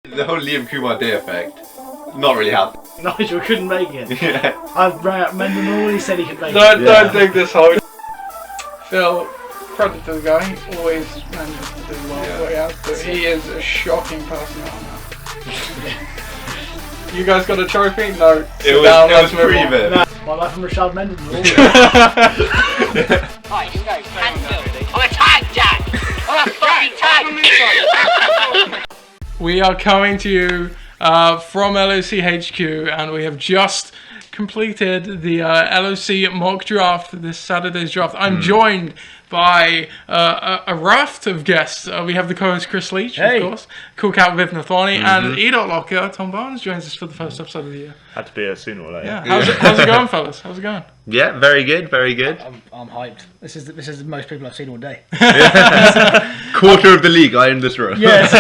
The whole Liam Kumar Day effect, not really happened. Nigel couldn't make it. Yeah. I rang up Mendon all, he said he could make it. Don't dig this hole. Phil, credit to the guy, he always manages to do well what he has to. He is a shocking personality. You guys got a trophy? No. It was pre-bit. My life from Rashad Mendon. Right, you guys cancel. I'm a tag, Jack. I'm a fucking tag. We are coming to you from LOC HQ, and we have just completed the LOC Mock Draft, this Saturday's draft. I'm joined by a raft of guests. We have the Co Host Chris Leach, of course, Cool Cat with Nathwani, and EDOTLOCCA. Tom Barnes joins us for the first episode of the year. Had to be a sooner or later. Yeah. How's it going, fellas? How's it going? Yeah, very good, very good. I'm hyped. This is the most people I've seen all day. Quarter of the league, I in this row. Yes.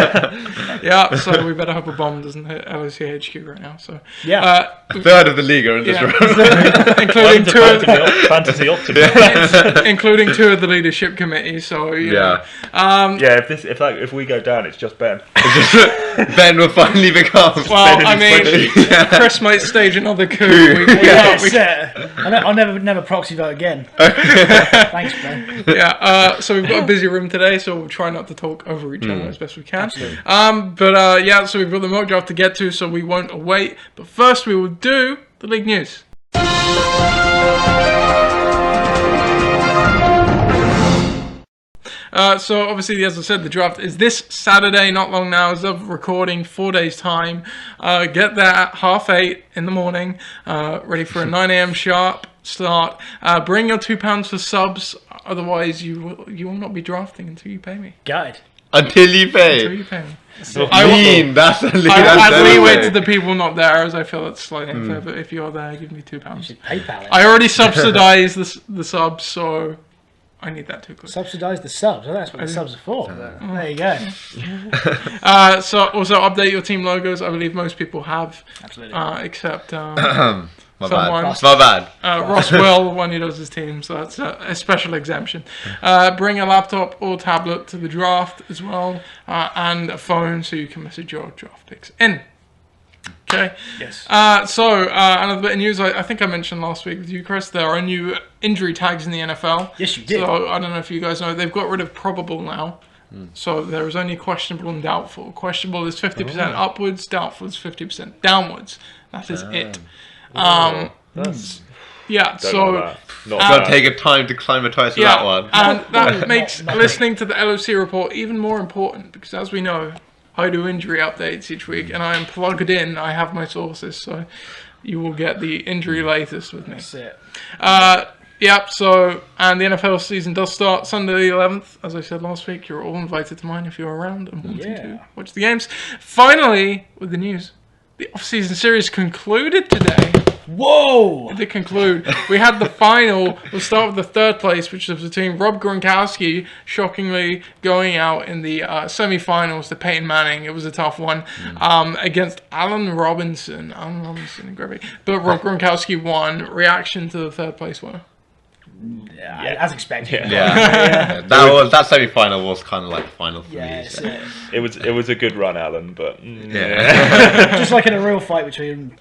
Yeah, so we better hope a bomb doesn't hit LOC HQ right now. So Yeah. Third of the league are in this row. including Fantasy optimist. including two of the leadership committee. So Yeah. Yeah, if we go down, it's just Ben. Ben will finally become. Well, I mean, Chris might stage another coup. I'll never proxy vote again. Thanks, Ben. Yeah, so we've got a busy room today, so we'll try not to talk over each other as best we can. Absolutely. Yeah, so we've got the mock draft to get to, so we won't wait. But first, we will do the league news. So obviously, as I said, the draft is this Saturday, not long now, as of recording, 4 days time. Get there at 8:30 in the morning, ready for a 9 a.m. sharp start. Bring your £2 for subs, otherwise you will not be drafting until you pay me. Guide. Until you pay. Until you pay me. That's a lead. I leeway to the people not there, as I feel it's slightly unfair, but if you're there, give me £2. You should PayPal it. I already subsidise the subs, so I need that too quick. Subsidise the subs. Well, that's what the subs are for. There you go. So also update your team logos. I believe most people have. Absolutely. Except My someone. bad. My bad. Ross will when he does his team, so that's a special exemption. Bring a laptop or tablet to the draft as well, and a phone so you can message your draft picks in. Okay. Yes. So another bit of news. I think I mentioned last week with you, Chris. There are new injury tags in the NFL. Yes, you did. So I don't know if you guys know, they've got rid of probable now. So there is only questionable and doubtful. Questionable is 50% upwards. Doubtful is 50% downwards. That is it. That's Yeah. So. Gotta take a time to climatize to that one. And that makes listening to the LOC report even more important, because as we know, I do injury updates each week, and I am plugged in. I have my sources, so you will get the injury latest with me. That's it. Yep, so, and the NFL season does start Sunday the 11th. As I said last week, you're all invited to mine if you're around and wanting to watch the games. Finally, with the news, the off-season series concluded today. Whoa! It did conclude. We had the final. We'll start with the third place, which was between Rob Gronkowski, shockingly going out in the semi-finals to Peyton Manning. It was a tough one. Against Allen Robinson. Great. But Rob Gronkowski won. Reaction to the third place winner. Yeah, as expected. Yeah. That semi-final was kind of like the final for me. So. It was a good run, Alan, but Just like in a real fight between.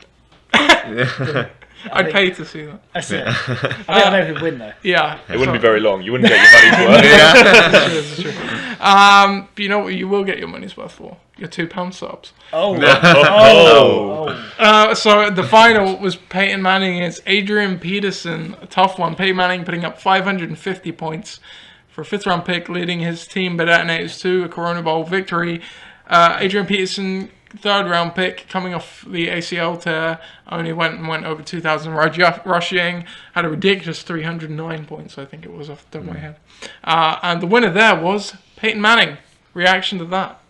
I'd pay to see that. That's it. I think I know who'd win though. Yeah. it wouldn't be very long. You wouldn't get your money's worth. That's true. But you know what you will get your money's worth for? Your £2 subs. Oh. So the final was Peyton Manning against Adrian Peterson. A tough one. Peyton Manning putting up 550 points for a 5th round pick, leading his team Bedatinator to a Corona Bowl victory. Adrian Peterson, 3rd round pick, coming off the ACL tear, only went over 2,000 rushing, had a ridiculous 309 points, I think it was off the top of my head. And the winner there was Peyton Manning. Reaction to that?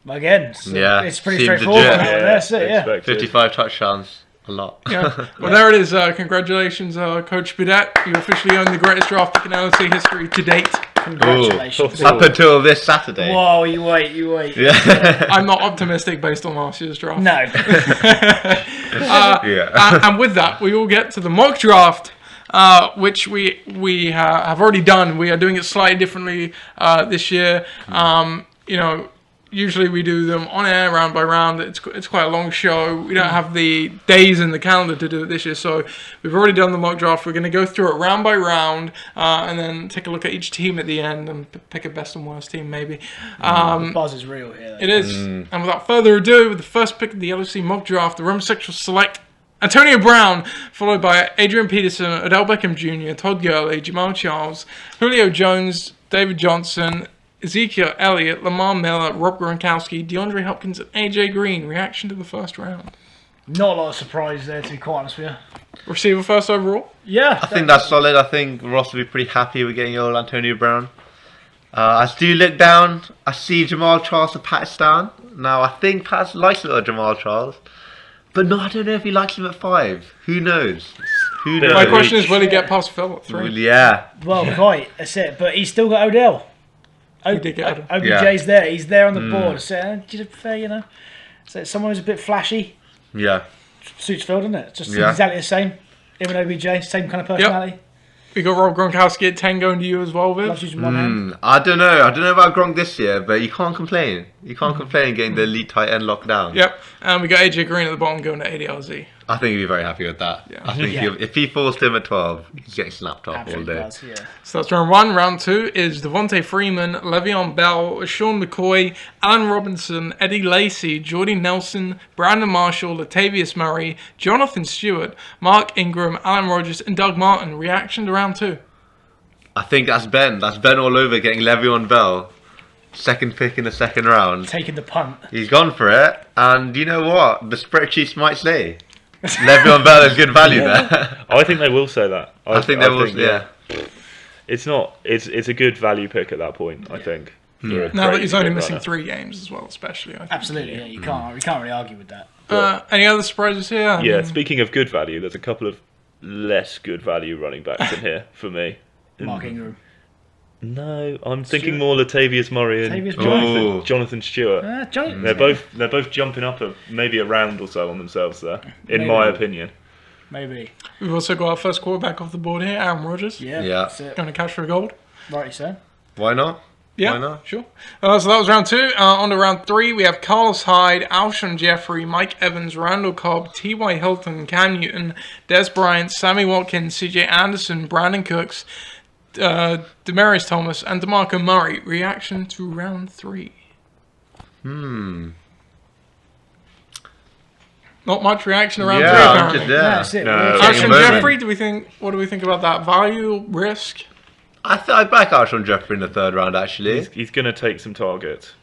Again, it's pretty straightforward. That's it, yeah. 55 touchdowns. A lot. Yeah. Well, there it is. Congratulations, Coach Bidet. You officially own the greatest draft pick in LOC history to date. Congratulations. Up until this Saturday. Whoa, you wait. Yeah. I'm not optimistic based on last year's draft. No. And with that, we will get to the mock draft, which we have already done. We are doing it slightly differently this year. usually we do them on air, round by round. It's quite a long show. We don't have the days in the calendar to do it this year, so we've already done the mock draft. We're going to go through it round by round, and then take a look at each team at the end and pick a best and worst team, maybe. The buzz is real here. It is. And without further ado, with the first pick of the LOC mock draft, the Rum Six will select Antonio Brown, followed by Adrian Peterson, Odell Beckham Jr., Todd Gurley, Jamal Charles, Julio Jones, David Johnson, Ezekiel Elliott, Lamar Miller, Rob Gronkowski, DeAndre Hopkins, and AJ Green. Reaction to the first round. Not a lot of surprise there, to be quite honest with you. Receiver first overall? Yeah. I think that's solid. I think Ross will be pretty happy with getting old Antonio Brown. I do look down. I see Jamal Charles of Pakistan. Now, I think Pat likes little Jamal Charles. But no, I don't know if he likes him at 5. Who knows? Who knows? My question is, will he get past Phil at 3? Well, yeah. Well, quite. That's it. But he's still got Odell. He did get Odell. OBJ's there. He's there on the board. So, fair, you know. So someone who's a bit flashy. Yeah. Suits Phil, doesn't it? Just exactly the same. Him and OBJ, same kind of personality. Yep. We got Rob Gronkowski at 10 going to you as well, Viv. Loves using one hand. I don't know. I don't know about Gronk this year, but you can't complain. You can't complain getting the elite tight end locked down. Yep. And we got AJ Green at the bottom going to ADLZ. I think he'd be very happy with that. Yeah. I think if he falls to him at 12, he's getting snapped off all day. Does, yeah. So that's round 1. Round 2 is Devontae Freeman, Le'Veon Bell, Sean McCoy, Allen Robinson, Eddie Lacy, Jordy Nelson, Brandon Marshall, Latavius Murray, Jonathan Stewart, Mark Ingram, Alan Rodgers, and Doug Martin. Reaction to round 2? I think that's Ben. That's Ben all over getting Le'Veon Bell. Second pick in the second round. Taking the punt. He's gone for it. And you know what? The spreadsheets might say Le'Veon Bell is good value there. I think they will say that. I think they will, yeah. It's not. It's a good value pick at that point, I think. Now that he's only missing 3 games as well, especially. I think. Absolutely, yeah. You can't really argue with that. Any other surprises here? Yeah, speaking of good value, there's a couple of less good value running backs in here for me. Mark Ingram. No, I'm thinking more Latavius Murray and Jonathan Stewart. They're both jumping up maybe a round or so on themselves there, in my opinion. Maybe. We've also got our first quarterback off the board here, Aaron Rodgers. Yeah. Yeah. Going to catch for gold. Rightly so. Why not? Yeah, Why not? Sure. So that was round 2. On to round 3, we have Carlos Hyde, Alshon Jeffrey, Mike Evans, Randall Cobb, T.Y. Hilton, Cam Newton, Des Bryant, Sammy Watkins, C.J. Anderson, Brandon Cooks, Demaryius Thomas, and DeMarco Murray. Reaction to round 3? Hmm. Not much reaction to round 3, Yeah, apparently. That's it. No. Alshon Jeffrey, what do we think about that? Value, risk? I'd back Alshon Jeffrey in the 3rd round, actually. He's going to take some targets.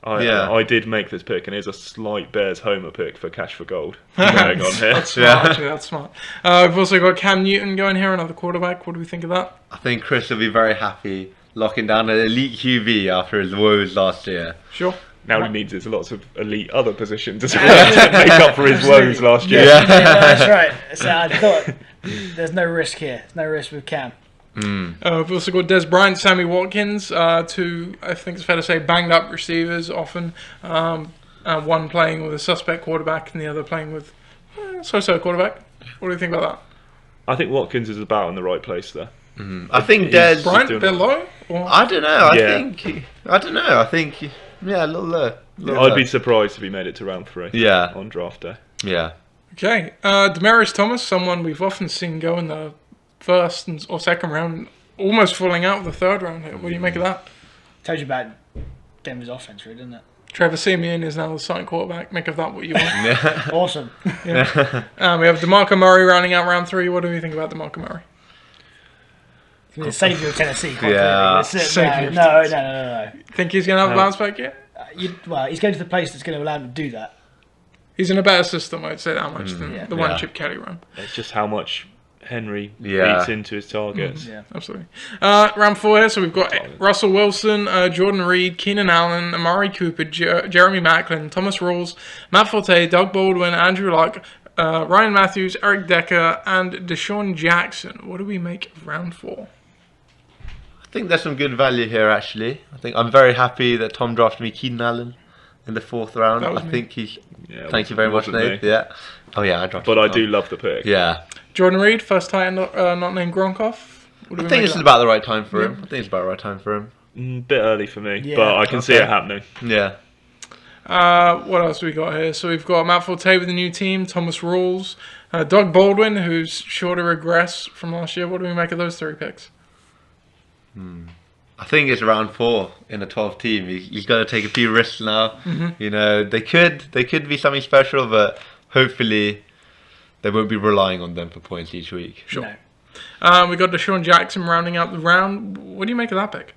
I did make this pick, and it's a slight Bears homer pick for cash for gold. Going on here. That's smart, actually, that's smart. We've also got Cam Newton going here, another quarterback. What do we think of that? I think Chris will be very happy locking down an elite QB after his woes last year. Sure. Now he needs is lots of elite other positions as well to make up for his woes last year. Yeah. That's right. So I thought there's no risk here. There's no risk with Cam. We've also got Des Bryant, Sammy Watkins, two, I think it's fair to say, banged up receivers often. One playing with a suspect quarterback and the other playing with so-so quarterback. What do you think about that? I think Watkins is about in the right place there. I think Des... Bryant, a bit low? Or? I don't know. I Yeah. think... Yeah, a little low. I'd be surprised if he made it to round 3 on draft day. Yeah. Okay. Demaryius Thomas, someone we've often seen go in the first or second round, almost falling out of the 3rd round. What do you make of that? Tells you about Denver's offense, really, doesn't it? Trevor Siemian is now the starting quarterback. Make of that what you want. Awesome. Yeah. We have DeMarco Murray rounding out round 3. What do we think about DeMarco Murray? The saviour of Tennessee, quite Yeah. clearly. No. Think he's going to have a bounce back yet? Well, he's going to the place that's going to allow him to do that. He's in a better system, I'd say that much, than the one Chip Kelly run. It's just how much Henry beats into his targets. Yeah. Absolutely. Round 4 here, so we've got Russell Wilson, Jordan Reed, Keenan Allen, Amari Cooper, Jeremy Macklin, Thomas Rawls, Matt Forte, Doug Baldwin, Andrew Luck, Ryan Matthews, Eric Decker, and Deshaun Jackson. What do we make of round 4? I think there's some good value here, actually. I think I'm very happy that Tom drafted me Keenan Allen in the 4th round. I think he's... Thank you very much, Nate. Yeah. Oh, yeah, I drafted But I do love the pick. Yeah. Jordan Reed, first tight end not named Gronkoff. I think this is about the right time for him. I think it's about the right time for him. Bit early for me, Yeah, but I can see it happening. Yeah. What else have we got here? So we've got Matt Forte with a new team, Thomas Rawls, Doug Baldwin, who's sure to regress from last year. What do we make of those 3 picks? I think it's round 4 in a 12 team. You've got to take a few risks now. You know, they could be something special, but hopefully they won't be relying on them for points each week. Sure. No. We got Deshaun Jackson rounding out the round. What do you make of that pick?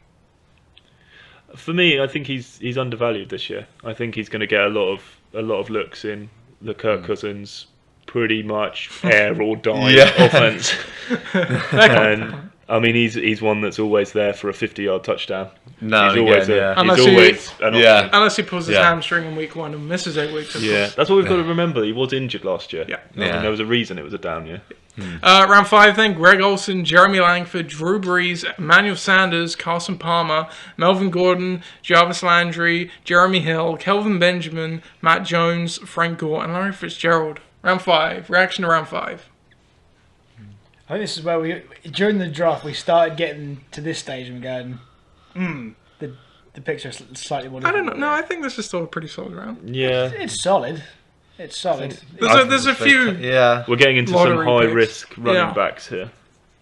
For me, I think he's undervalued this year. I think he's going to get a lot of looks in the Kirk Cousins pretty much air or die offense. And I mean, he's one that's always there for a 50-yard touchdown. No, he's always an option. Unless he pulls his hamstring in week 1 and misses 8 weeks. That's what we've got to remember. He was injured last year. Yeah. I mean, there was a reason it was a down year. Round 5 then, Greg Olsen, Jeremy Langford, Drew Brees, Emmanuel Sanders, Carson Palmer, Melvin Gordon, Jarvis Landry, Jeremy Hill, Kelvin Benjamin, Matt Jones, Frank Gore, and Larry Fitzgerald. Round 5. Reaction to round 5. I think this is where during the draft, we started getting to this stage and going, the picture is slightly more I difficult. don't know. No, I think this is still a pretty solid round. Yeah. It's solid. It's solid. There's a few. Yeah. We're getting into some Lottery high-risk picks. running backs here.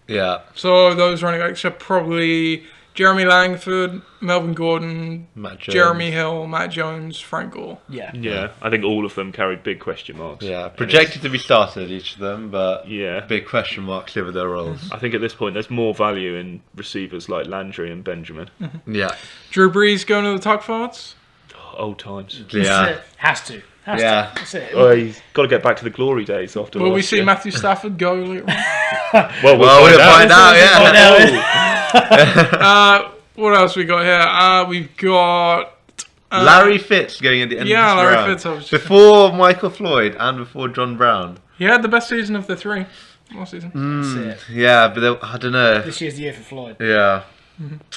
Yeah. So those running backs are probably Jeremy Langford, Melvin Gordon, Matt Jones. Jeremy Hill, Matt Jones, Frank Gore. Yeah. Yeah, I think all of them carried big question marks. Yeah. Projected to be started, each of them, but Yeah. big question marks over their roles. I think at this point there's more value in receivers like Landry and Benjamin. Yeah. Drew Brees going to the tuck forwards. Old times. Yeah. Has to. Yeah. That's it. Oh, he's got to get back to the glory days after Will we last see year. Matthew Stafford go later on? Well, We'll find out, yeah. What else we got here? We've got Larry Fitz going at the end of this Larry round. Fitz. I was just- Before Michael Floyd and before John Brown. He had the best season of the 3 last season. That's it. Yeah, but I don't know. This year's the year for Floyd. Yeah.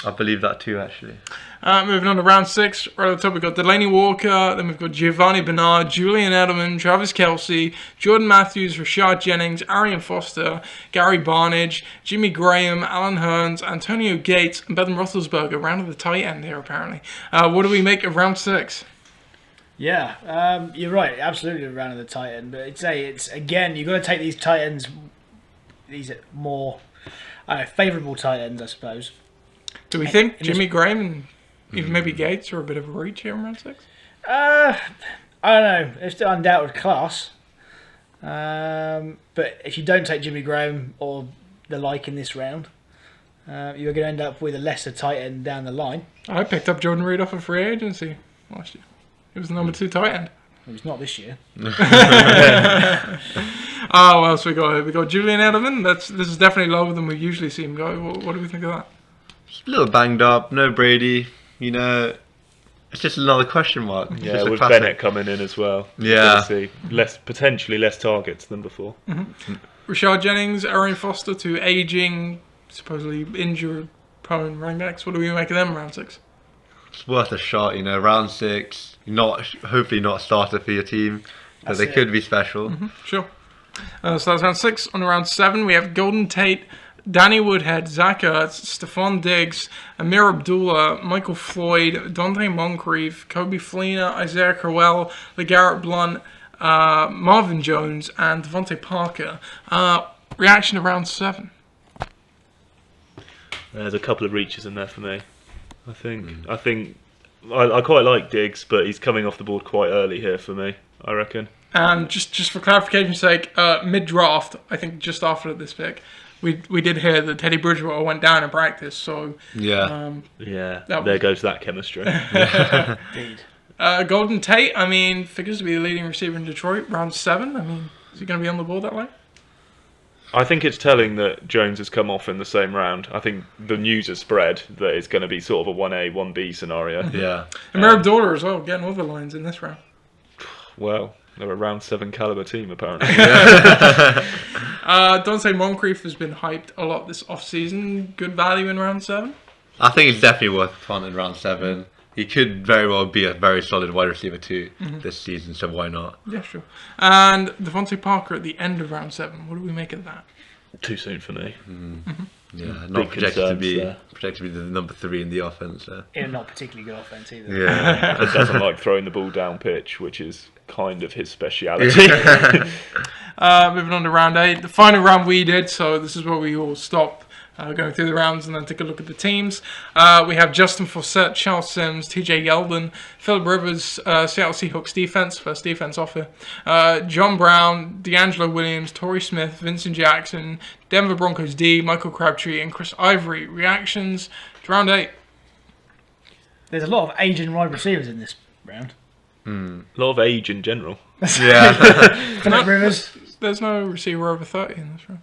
I believe that too, actually. Moving on to round 6, right at the top we've got Delaney Walker, then we've got Giovanni Bernard, Julian Edelman, Travis Kelce, Jordan Matthews, Rashad Jennings, Arian Foster, Gary Barnage, Jimmy Graham, Alan Hearns, Antonio Gates, and Ben Roethlisberger, round of the tight end here apparently. What do we make of round 6? Yeah, you're right. Absolutely around the tight end, but it's again you've got to take these tight ends, these more favourable tight ends, I suppose. Do we think Jimmy Graham and even maybe Gates are a bit of a reach here in round 6? I don't know. It's still undoubted class. But if you don't take Jimmy Graham or the like in this round, you're going to end up with a lesser tight end down the line. I picked up Jordan Reed off of free agency last year. He was the number 2 tight end. Well, it's not this year. What else we got here? We got Julian Edelman. This is definitely lower than we usually see him go. What do we think of that? A little banged up. No Brady. You know, it's just another question mark. It's Yeah, just a with classic. Bennett coming in as well. Yeah. See potentially less targets than before. Rashad Jennings, Arian Foster, 2 aging, supposedly injury-prone running backs. What do we make of them in round 6? It's worth a shot, you know. Round 6, hopefully not a starter for your team, but they could be special. Sure. So that's round 6. On round 7, we have Golden Tate, Danny Woodhead, Zach Ertz, Stephon Diggs, Amir Abdullah, Michael Floyd, Dante Moncrief, Kobe Fleener, Isaiah Crowell, LeGarrette Blount, Marvin Jones, and Devontae Parker. Reaction to round 7. There's a couple of reaches in there for me. I think I quite like Diggs, but he's coming off the board quite early here for me, I reckon. And just for clarification's sake, mid-draft, I think just after this pick, we did hear that Teddy Bridgewater went down in practice, so... Yeah. There goes that chemistry. Indeed. Golden Tate, I mean, figures to be the leading receiver in Detroit, round 7. I mean, is he going to be on the board that way? I think it's telling that Jones has come off in the same round. I think the news has spread that it's going to be sort of a 1A, 1B scenario. Yeah. And Amir Abdullah as well, getting other lines in this round. Well, they're a round 7 caliber team, apparently. Dante Moncrief has been hyped a lot this off-season. Good value in round 7? I think it's definitely worth a punt in round 7. He could very well be a very solid wide receiver too this season, so why not? Yeah, sure. And Devontae Parker at the end of round 7. What do we make of that? Too soon for me. Yeah, not Big projected to be concerns the number 3 in the offense. So. Yeah, not particularly good offense either. Yeah. He doesn't like throwing the ball down pitch, which is kind of his speciality. Moving on to round 8, the final round we did, so this is where we all stop going through the rounds and then take a look at the teams. We have Justin Forsett, Charles Sims, TJ Yeldon, Philip Rivers, Seattle Seahawks defense, first defense offer, John Brown, D'Angelo Williams, Torrey Smith, Vincent Jackson, Denver Broncos D, Michael Crabtree, and Chris Ivory. Reactions to round 8. There's a lot of aging wide receivers in this round. A lot of age in general. Yeah. Philip Rivers. There's no receiver over 30 in this round.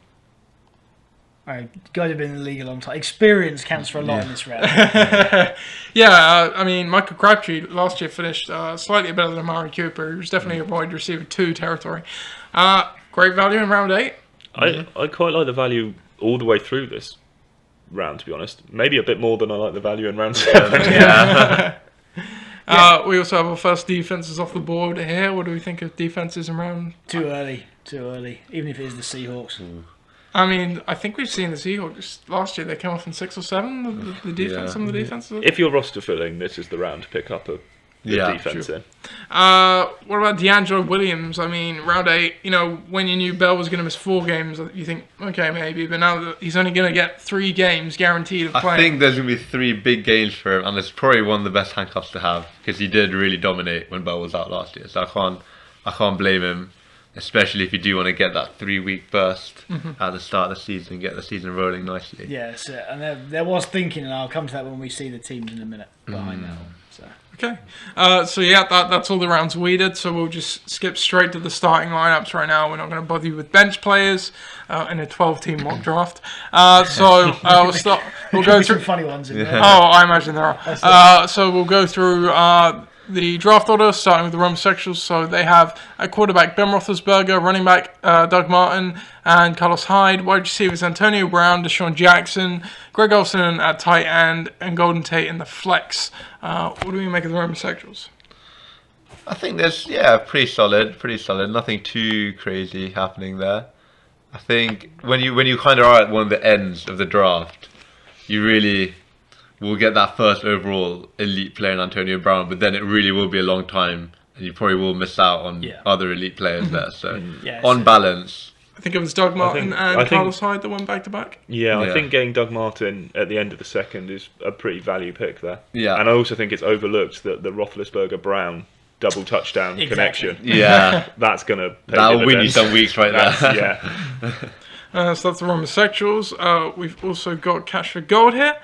Alright, guys have been in the league a long time. Experience counts for a lot in this round. I mean, Michael Crabtree last year finished slightly better than Amari Cooper. He was definitely a wide receiver 2 territory. Great value in round 8. I quite like the value all the way through this round, to be honest. Maybe a bit more than I like the value in round 7. Yeah. We also have our first defenses off the board here. What do we think of defenses in round? Too early. Even if it is the Seahawks. I mean, I think we've seen the Seahawks last year. They came off in 6 or 7. The defense, some of the defenses. If you're roster filling, this is the round to pick up a defense in. What about D'Angelo Williams? I mean, round 8. You know, when you knew Bell was going to miss 4 games, you think, okay, maybe. But now that he's only going to get 3 games guaranteed of playing. I think there's going to be 3 big games for him, and it's probably one of the best handcuffs to have because he did really dominate when Bell was out last year. So I can't blame him, especially if you do want to get that 3-week burst at the start of the season, get the season rolling nicely. Yeah, that's it. And there was thinking, and I'll come to that when we see the teams in a minute behind that one. So. Okay. That's all the rounds we did, so we'll just skip straight to the starting lineups right now. We're not going to bother you with bench players in a 12-team mock draft. We'll go through some funny ones in there. Oh, I imagine there are. So we'll go through the draft order, starting with the homosexuals. So they have at quarterback Ben Roethlisberger, running back Doug Martin and Carlos Hyde, wide receivers Antonio Brown, Deshaun Jackson, Greg Olsen at tight end, and Golden Tate in the flex. What do we make of the homosexuals? I think there's pretty solid. Nothing too crazy happening there. I think when you kind of are at one of the ends of the draft, you really will get that first overall elite player in Antonio Brown, but then it really will be a long time, and you probably will miss out on other elite players there. So on balance, I think it was Doug Martin and Carlos Hyde that went back to back. Yeah, I think getting Doug Martin at the end of the second is a pretty value pick there. Yeah, and I also think it's overlooked that the Roethlisberger Brown double touchdown connection. Yeah, that's gonna that'll win you some weeks right there. Yeah. So that's the homosexuals. We've also got Cash for Gold here.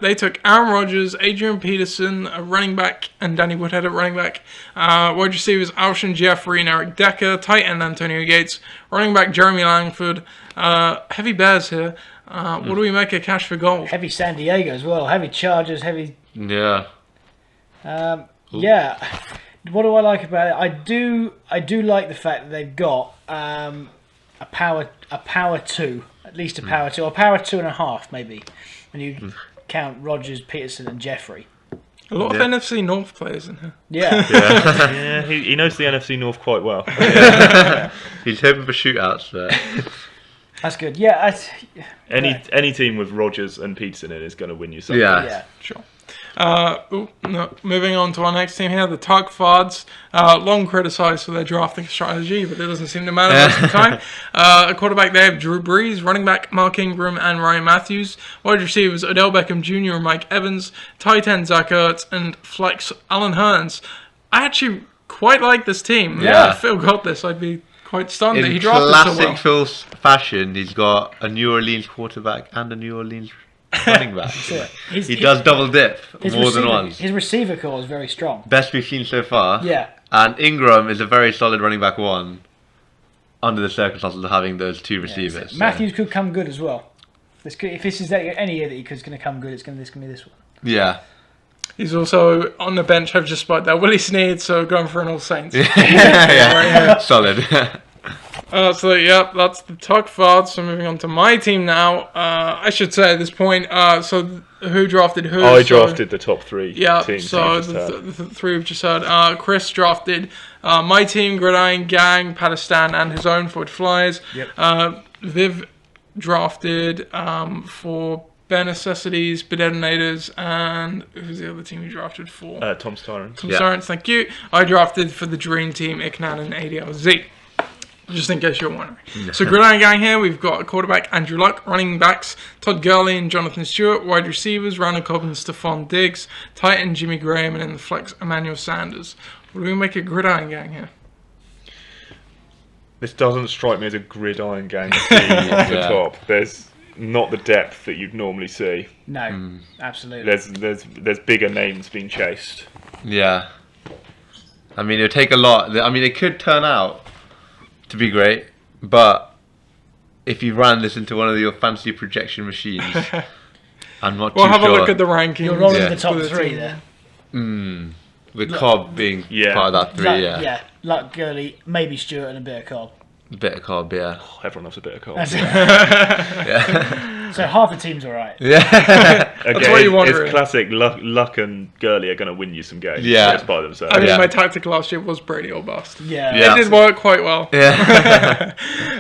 They took Aaron Rodgers, Adrian Peterson, a running back, and Danny Woodhead at running back. Wide receivers Alshon Jeffrey and Eric Decker. Tight end Antonio Gates. Running back Jeremy Langford. Heavy Bears here. What do we make of Cash for Gold? Heavy San Diego as well. Heavy Chargers. Heavy. Yeah. Yeah. What do I like about it? I do like the fact that they've got a power 2, at least a power 2, or power 2.5 maybe, when you count Rodgers, Peterson, and Jeffrey. A lot of NFC North players in here. Yeah. Yeah, he knows the NFC North quite well. He's hoping for shootouts there. That's good. Yeah. Any team with Rodgers and Peterson in is going to win you something. Yeah. Sure. Moving on to our next team here, the Tug Fards. Long criticised for their drafting strategy, but it doesn't seem to matter most of the time. A quarterback, they have Drew Brees. Running back, Mark Ingram and Ryan Matthews. Wide receivers, Odell Beckham Jr. and Mike Evans. Tight end, Zach Ertz. And flex, Alan Hearns. I actually quite like this team. Yeah. If Phil got this, I'd be quite stunned that he In drafted classic so well. Phil's fashion, he's got a New Orleans quarterback and a New Orleans running back. He does double dip more than once. His receiver core is very strong. Best we've seen so far. Yeah. And Ingram is a very solid running back 1 under the circumstances of having those 2 receivers. So Matthews could come good as well. If this is any year that he's going to come good, it's going to be this one. Yeah. He's also on the bench. I've just spotted that Willie Snead, so going for an All Saints. Yeah. Solid. That's the Tug Fards. So moving on to my team now. I should say at this point, who drafted who? I drafted the top 3 teams. So the 3 we've just heard. Chris drafted my team, Gridiron Gang, Pakistan, and his own Ford Flyers. Yep. Viv drafted for Bare Necessities, Bedetonators, and who's the other team you drafted for? Tom's Tyrants. Tom's Tyrants, thank you. I drafted for the Dream Team, Iknan and ADLZ. Just in case you're wondering. So Gridiron Gang here, we've got a quarterback, Andrew Luck, running backs, Todd Gurley and Jonathan Stewart, wide receivers, Randall Cobb and Stephon Diggs, tight end, Jimmy Graham, and in the flex, Emmanuel Sanders. What do we make a Gridiron Gang here? This doesn't strike me as a Gridiron Gang team off the top. There's not the depth that you'd normally see. No, absolutely. There's bigger names being chased. Yeah. I mean, it'll take a lot. I mean, it could turn out to be great, but if you ran this into one of your fancy projection machines, I'm not too sure. We'll have a look at the rankings. You're rolling the top three there. With Cobb being part of that three, yeah. Luck, Gurley, maybe Stewart, and a bit of Cobb. A bit of Cobb, yeah. Oh, everyone loves a bit of Cobb. So half the team's alright. Yeah. Again, what you want, it's really. classic. Luck and Gurley are going to win you some games. Yeah. Just by themselves. I mean, my tactic last year was Brady or bust. Yeah. It did work quite well. Yeah.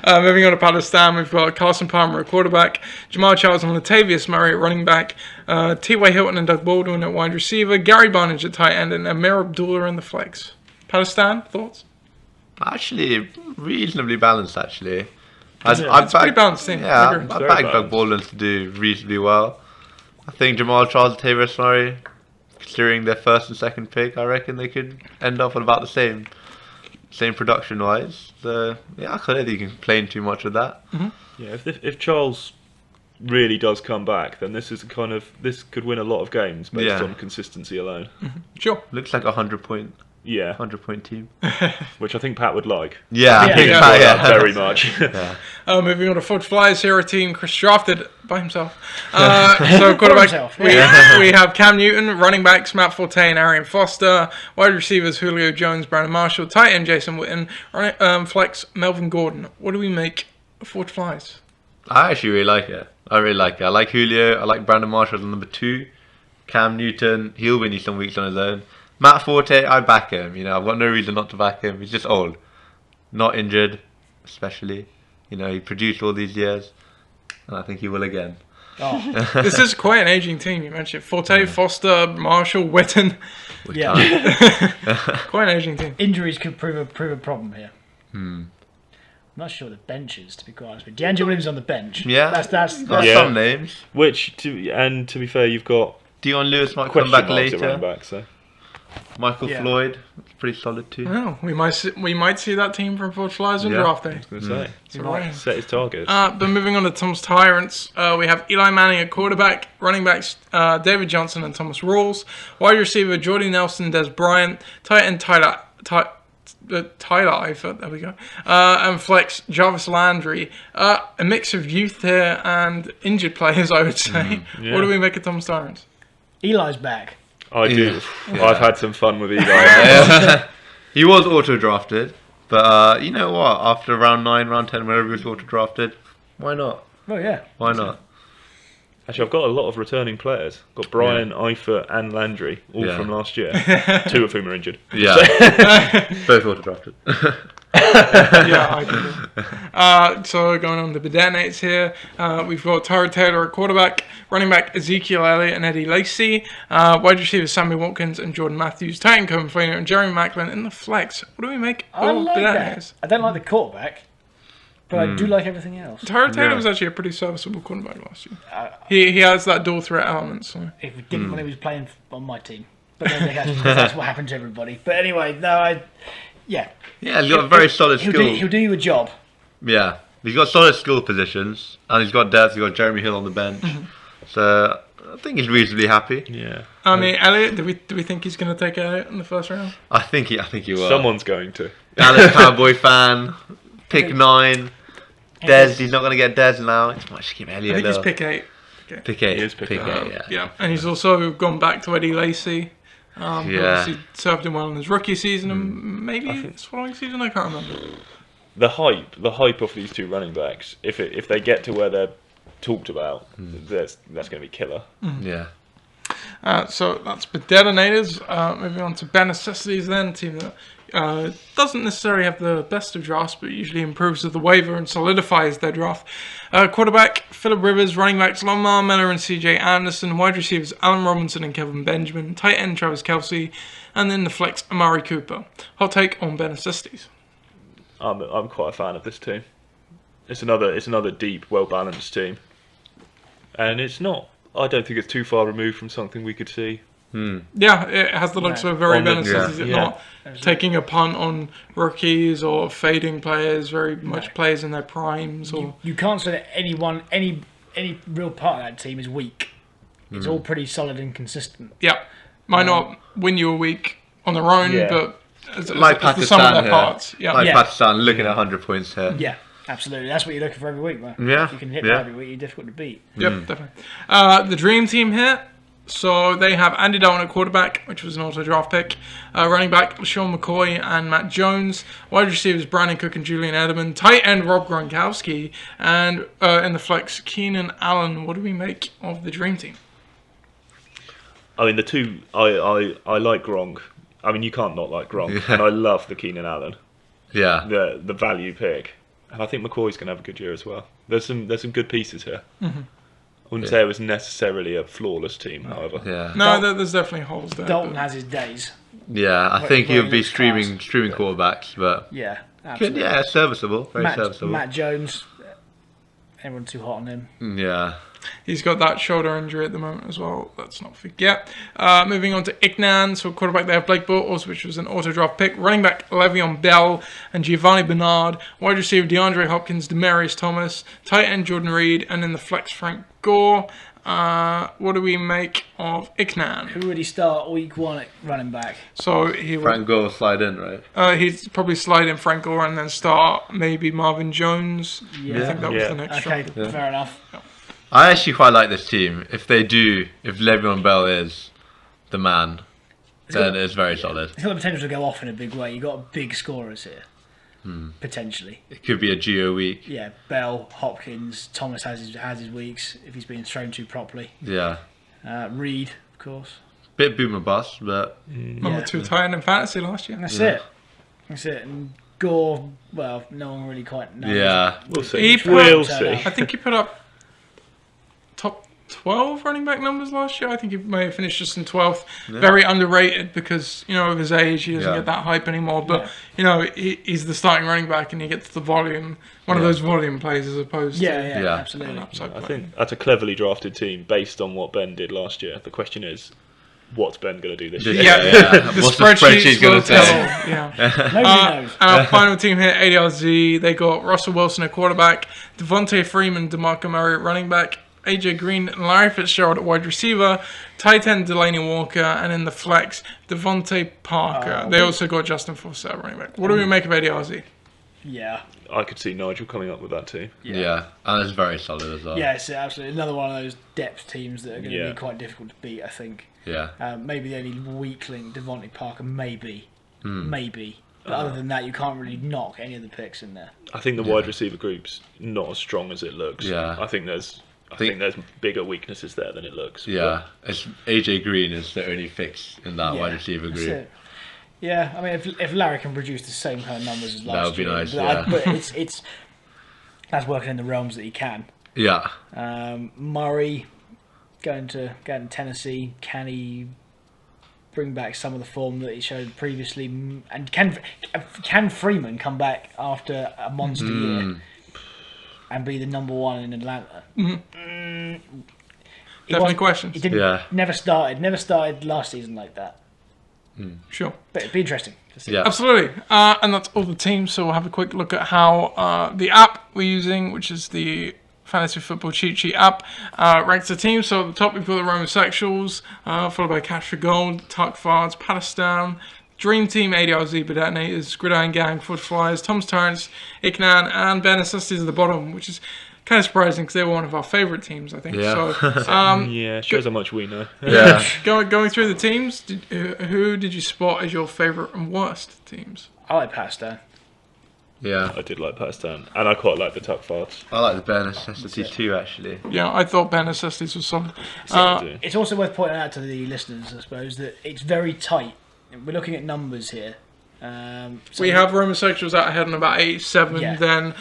Moving on to Palestine, we've got Carson Palmer at quarterback, Jamal Charles and Latavius Murray at running back, T.Y. Hilton and Doug Baldwin at wide receiver, Gary Barnage at tight end, and Amir Abdullah in the flex. Palestine, thoughts? Actually, reasonably balanced, actually. It's a pretty balanced team. Yeah, I agree. I backed Doug Baldwin to do reasonably well. I think Jamal Charles and Latavius Murray, considering their first and second pick, I reckon they could end up on about the same production-wise. So, yeah, I couldn't really complain too much with that. Yeah, if Charles really does come back, then this could win a lot of games based on consistency alone. Sure. Looks like a 100-point Yeah, 100-point team. which I think Pat would like. Yeah, I think yeah. Pat, Very much. Moving on to Fudge Flyers here, a team Chris drafted by himself. So quarterback, himself, we have Cam Newton, running backs Matt Forte and Arian Foster, wide receivers Julio Jones, Brandon Marshall, tight end Jason Witten, flex Melvin Gordon. What do we make of Fudge Flyers? I actually really like it. I like Julio. I like Brandon Marshall as number 2. Cam Newton, he'll win you some weeks on his own. Matt Forte, I back him. You know, I've got no reason not to back him. He's just old, not injured, especially. You know, he produced all these years, and I think he will again. Oh. This is quite an aging team. You mentioned Forte, Foster, Marshall, Witten. Quite an aging team. Injuries could prove a problem here. I'm not sure the bench is, to be quite honest with you. DeAngelo Williams on the bench. Yeah, That's some names. Which, to be fair, you've got Dion Lewis might question come back marks at running later. back, so. Michael Floyd, pretty solid too. Well, we might see that team from Fudge Flyers on draft day. I was going to say, So, set his targets. but moving on to Tom's Tyrants, we have Eli Manning at quarterback, running backs David Johnson and Thomas Rawls, wide receiver Jordy Nelson, Des Bryant, tight end Tyler Eifert, there we go, and flex Jarvis Landry. A mix of youth here and injured players, I would say. What do we make of Tom's Tyrants? Eli's back. I do. I've had some fun with Eli. He was auto-drafted, but you know what? After round 9, round 10, whenever he was auto-drafted, why not? Oh, yeah. Why not? Actually, I've got a lot of returning players. Got Brian, Eifert, and Landry, all from last year. 2 of whom are injured. Yeah. Both auto-drafted. Yeah, I agree. So going on the Bedanates here, we've got Tyrod Taylor at quarterback, running back Ezekiel Elliott and Eddie Lacy, wide receivers Sammy Watkins and Jordan Matthews, tight end Cohen Fleener and Jeremy Macklin in the flex. What do we make I of like Bedanates? that. I don't like the quarterback, but I do like everything else. Tyrod Taylor was actually a pretty serviceable quarterback last year. He has that dual threat element. So. If we didn't when he was playing on my team. But then that's what happened to everybody. But anyway, yeah, he's got a very solid skill. He'll do you a job. Yeah, he's got solid skill positions, and he's got depth. He's got Jeremy Hill on the bench, so I think he's reasonably happy. Yeah. I mean, Elliott, do we think he's going to take Elliott in the first round? I think he will. Someone's going to. Dallas Cowboy fan, pick 9. Dez, he's not going to get Dez now. It's much to give Elliott. I think he's pick 8. Pick 8. He is pick 8. Yeah, and he's also gone back to Eddie Lacy. Obviously served him well in his rookie season and maybe his following season. I can't remember. The hype of these 2 running backs. If they get to where they're talked about, that's going to be killer. Yeah. So that's the Detonators. Moving on to Bare Necessities then, team that doesn't necessarily have the best of drafts, but usually improves with the waiver and solidifies their draft. Quarterback, Phillip Rivers. Running backs, Lamar Miller and CJ Anderson. Wide receivers, Allen Robinson and Kevin Benjamin. Tight end, Travis Kelce. And then the flex, Amari Cooper. Hot take on Ben Assistis. I'm quite a fan of this team. It's another deep, well-balanced team. And it's not. I don't think it's too far removed from something we could see. Yeah, it has the looks of a very Ben Assistis, is it Yeah. not? Taking a punt on rookies or fading players, very much players in their primes. Or You can't say that any real part of that team is weak. It's all pretty solid and consistent. yeah, might not win you a week on their own, Yeah. but as the Pakistan sum of their here. parts. Yeah. Like Yeah. Pakistan looking at 100 points here. Yeah, absolutely. That's what you're looking for every week, man. Yeah, If you can hit yeah. that every week, you're difficult to beat. Yep, definitely. The dream team here. So they have Andy Dalton at quarterback, which was an auto draft pick. Running back, LaShawn McCoy and Matt Jones. Wide receivers, Brandon Cook and Julian Edelman. Tight end, Rob Gronkowski. And in the flex, Keenan Allen. What do we make of the dream team? I mean, the two, I like Gronk. I mean, you can't not like Gronk. Yeah. And I love the Keenan Allen, Yeah. the value pick. And I think McCoy's going to have a good year as well. There's some good pieces here. I wouldn't say it was necessarily a flawless team, however. Yeah. No, there's definitely holes there. Dalton but- has his days. Yeah, I Where- think where he'll he be looks streaming class. quarterbacks, but Yeah, good, absolutely. yeah, serviceable, very serviceable. Matt Jones. Everyone's too hot on him. Yeah. He's got that shoulder injury at the moment as well. Let's not forget. Moving on to Ignan. So quarterback, they have Blake Bortles, which was an auto draft pick. Running back, Le'Veon Bell and Giovanni Bernard. Wide receiver, DeAndre Hopkins, Demarius Thomas. Tight end, Jordan Reed. And in the flex, Frank Gore. What do we make of Ignan? Who would he start week one at running back? So he would, Frank Gore slide in, right? he'd probably slide in Frank Gore and then start maybe Marvin Jones. I think that was Yeah. the next Okay, draft. fair enough. I actually quite like this team. If Le'Veon Bell is the man, then it's very solid. It's got the potential to go off in a big way. You've got big scorers here. Potentially. It could be a Geo week. Yeah, Bell, Hopkins, Thomas has his weeks if he's being thrown to properly. Yeah. Reed, of course. Bit boomer bust, but Number Yeah. 2 tight end in fantasy last year. That's it. That's it. And Gore, well, no one really quite knows. yeah. We'll see. He We'll put- see. I think he put up top 12 running back numbers last year. I think he may have finished just in 12th. Very underrated because, of his age, he doesn't Yeah. get that hype anymore. But, he's the starting running back and he gets the volume, one of those volume plays as opposed Yeah, to yeah, Yeah. an absolutely. upside I play. think that's a cleverly drafted team based on what Ben did last year. The question is, what's Ben going to do this year? Yeah, the What's the spreadsheets spreadsheet will gonna tell. say? Yeah. Nobody knows. And our final team here, ADLZ, they got Russell Wilson at quarterback, Devontae Freeman, DeMarco Murray at running back, AJ Green and Larry Fitzgerald at wide receiver, tight end Delaney Walker, and in the flex, Devontae Parker. They also got Justin Forsett at running back. What do we make of ADLZ? Yeah. I could see Nigel coming up with that team. Yeah. And it's very solid as well. Yeah, it's absolutely another one of those depth teams that are going to Yeah. be quite difficult to beat, I think. Yeah. Maybe the only weak link, Devontae Parker, maybe. Maybe. But other than that, you can't really knock any of the picks in there. I think the wide receiver group's not as strong as it looks. Yeah. I think there's bigger weaknesses there than it looks. Yeah. It's AJ Green is the only fix in that wide receiver that's group. it. Yeah, I mean, if Larry can produce the same kind of numbers as last would be year, nice, but, yeah. but it's that's working in the realms that he can. Yeah. Murray going to Tennessee, can he bring back some of the form that he showed previously? And can Freeman come back after a monster year and be the number one in Atlanta? Definitely questions. He didn't. Yeah. Never started last season like that. Sure. But it'd be interesting to see. Yeah. Absolutely. And that's all the teams. So we'll have a quick look at how the app we're using, which is the Fantasy Football Cheat Sheet app, ranks the team. So at the top, we've got the Roman Sexuals, followed by Cash for Gold, Tuck Fards, Pakistan, Dream Team, ADRZ, Bedetonators, Gridiron Gang, Foot Flyers, Tom's Torrance, Iknan, and Ben Assistis at the bottom, which is kind of surprising because they were one of our favourite teams, I think. Yeah. So, Yeah, shows how much we know. Yeah. going through the teams, who did you spot as your favourite and worst teams? I like Pakistan. Yeah. I did like Pakistan, and I quite like the tuck farts. I like the bare necessities too, actually. Yeah, I thought Ben Assistis was solid. I do. It's also worth pointing out to the listeners, I suppose, that it's very tight. We're looking at numbers here. So We have homosexuals out ahead on about 87. Yeah. Then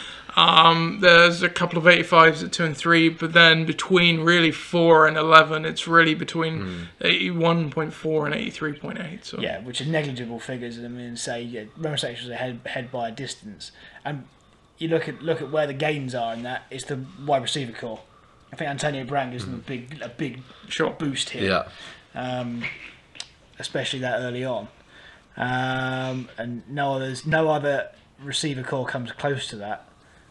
there's a couple of 85s at 2 and 3, but then between really 4 and 11, it's really between 81.4 and 83.8. So yeah, which are negligible figures. I mean, say homosexuals are ahead by a distance, and you look at where the gains are in that. It's the wide receiver core. I think Antonio Brown gives them a big Sure. boost here. Yeah. Especially that early on. And no other receiver core comes close to that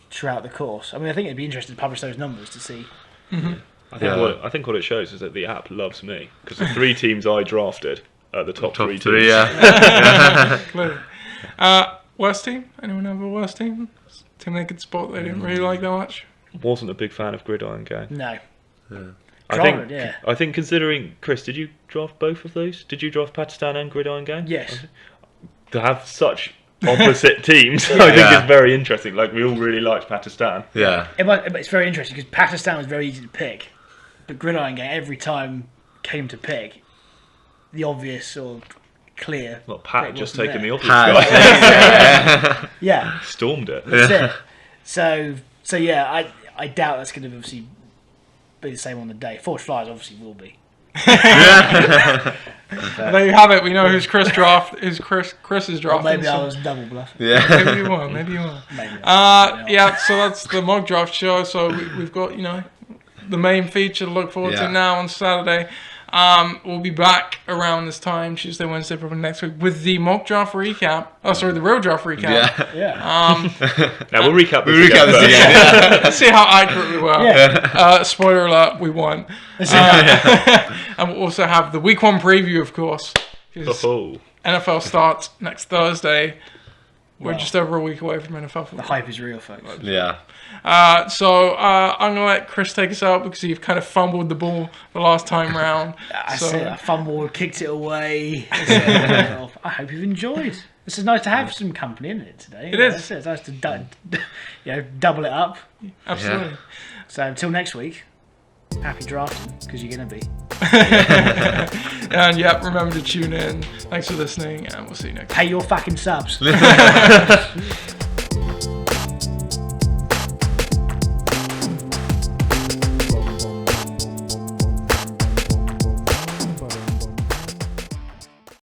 throughout the course. I mean, I think it'd be interesting to publish those numbers to see. I think what it shows is that the app loves me because the 3 teams I drafted are the top 3 three, teams. yeah. Clearly. Worst team? Anyone have a worst team? Team they could spot they didn't really like that much? Wasn't a big fan of Gridiron Gang. No. I think considering, Chris, did you draft both of those? Did you draft Pakistan and Gridiron Gang? Yes. To have such opposite teams, I think it's very interesting. Like, we all really liked Pakistan. Yeah. It's very interesting because Pakistan was very easy to pick, but Gridiron Gang every time came to pick the obvious or clear. Well, Pat pick just wasn't taken the there. obvious guy. Yeah. Stormed it. That's it. So yeah, I doubt that's going to obviously be the same on the day. Forged Flyers obviously will be. There you have it. We know who's Chris's draft. Or maybe I was double bluffing. Yeah. Maybe you were. Maybe you were. Maybe Yeah. So that's the mock draft show. So we've got the main feature to look forward to now on Saturday. We'll be back around this time, Tuesday, Wednesday, probably next week, with the mock draft recap. Oh, sorry, the real draft recap. Yeah. Now we'll recap this Recap this again. again. Let's see how accurate we were. Yeah. Spoiler alert, we won. And we'll also have the week 1 preview, of course. 'Cause Oh. NFL starts next Thursday. We're Wow. just over a week away from NFL The football. hype is real, folks. Yeah. So I'm going to let Chris take us out because you've kind of fumbled the ball the last time round. I So- said I fumbled, kicked it away. I hope you've enjoyed. This is nice to have some company in it today. It is. It's nice to double it up. Absolutely. So until next week, happy drafting because you're going to be. And remember to tune in. Thanks for listening, and we'll see you next time. Pay your fucking subs.